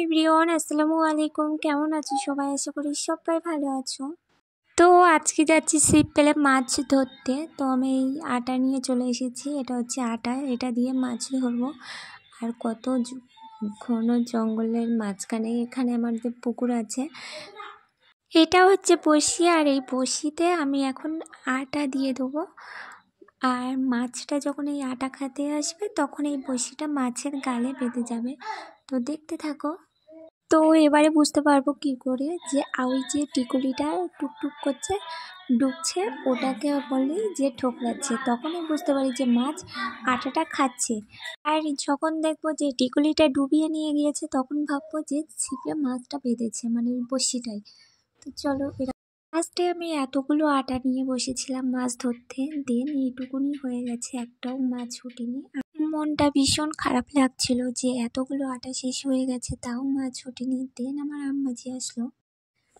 Everyone, আসসালামু আলাইকুম। কেমন আছো সবাই? আশা করি সবাই ভালো আছো। তো আজকে যাচ্ছি ছিপ পেলে মাছ ধরতে। তো আমি এই আটা নিয়ে চলে এসেছি। এটা হচ্ছে আটা, এটা দিয়ে মাছ ধরবো। আর কত ঘন জঙ্গলের মাঝখানে এখানে আমাদের পুকুর আছে। এটা হচ্ছে বড়শি, আর এই বড়শিতে আমি এখন আটা দিয়ে দেবো। আর মাছটা যখন এই আটা খেতে আসবে তখন এই বড়শিটা মাছের গালে বেঁধে যাবে। তো দেখতে থাকো। তো এবারে বুঝতে পারবো কি করে যে ওই যে টিকুলিটা টুকটুক করছে ডুবছে, ওটাকে বলি যে ঠোকরাচ্ছে। তখনই বুঝতে পারি যে মাছ আটাটা খাচ্ছে। আর যখন দেখবো যে টিকুলিটা ডুবিয়ে নিয়ে গিয়েছে তখন ভাববো যে ছিপে মাছটা বেঁধেছে, মানে বড়শিটাই। তো চলো, ফার্স্টে আমি এতগুলো আটা নিয়ে বসেছিলাম মাছ ধরতে, দেন এইটুকুনি হয়ে গেছে, একটাও মাছ ওঠেনি। মনটা ভীষণ খারাপ লাগছিল যে এতগুলো আটা শেষ হয়ে গেছে তাও মাছ ওঠেনি। দেন আমার আম্মাজি আসলো।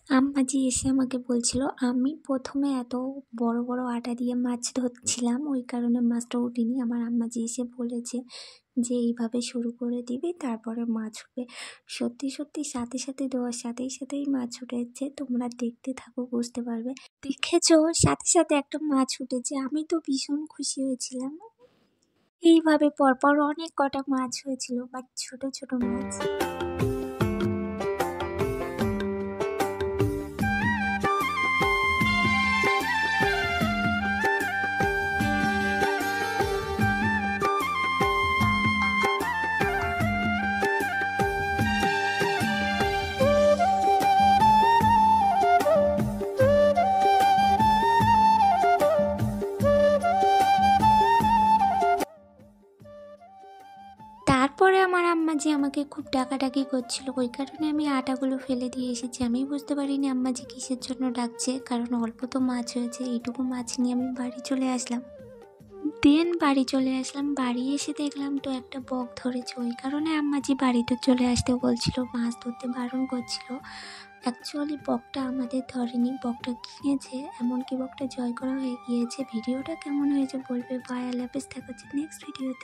আম্মাজি এসে আমাকে বলছিল আমি প্রথমে এত বড় বড় আটা দিয়ে মাছ ধরছিলাম, ওই কারণে মাছটা ওঠেনি। আমার আম্মাজি এসে বলেছে যে এইভাবে শুরু করে দিবি, তারপরে মাছ উঠবে। সত্যি সত্যি সাথে সাথে দেওয়ার সাথেই সাথেই মাছ উঠেছে। তোমরা দেখতে থাকো, বুঝতে পারবে। দেখেছো, সাথে সাথে একটা মাছ উঠেছে। আমি তো ভীষণ খুশি হয়েছিলাম। এইভাবে পরপর অনেক কটা মাছ হয়েছিল, বাট ছোট ছোট মাছ। তারপরে আমার আম্মাজি আমাকে খুব ডাকাডাকি করছিল, ওই কারণে আমি আটাগুলো ফেলে দিয়ে এসেছি। আমি বুঝতে পারিনি আম্মাজি কিসের জন্য ডাকছে, কারণ অল্প তো মাছ হয়েছে। এইটুকু মাছ নিয়ে আমি বাড়ি চলে আসলাম। বাড়ি এসে দেখলাম তো একটা বক ধরেছে, ওই কারণে আম্মাজি বাড়িতে চলে আসতেও বলছিল, মাছ ধরতে বারণ করছিল। অ্যাকচুয়ালি বকটা আমাদের ধরেনি, বকটা কিনেছে, এমনকি বকটা জয় করা হয়ে গিয়েছে। ভিডিওটা কেমন হয়েছে বলবে। বাই, আল্লাহ হাফেজ, দেখা হচ্ছে নেক্সট ভিডিওতে।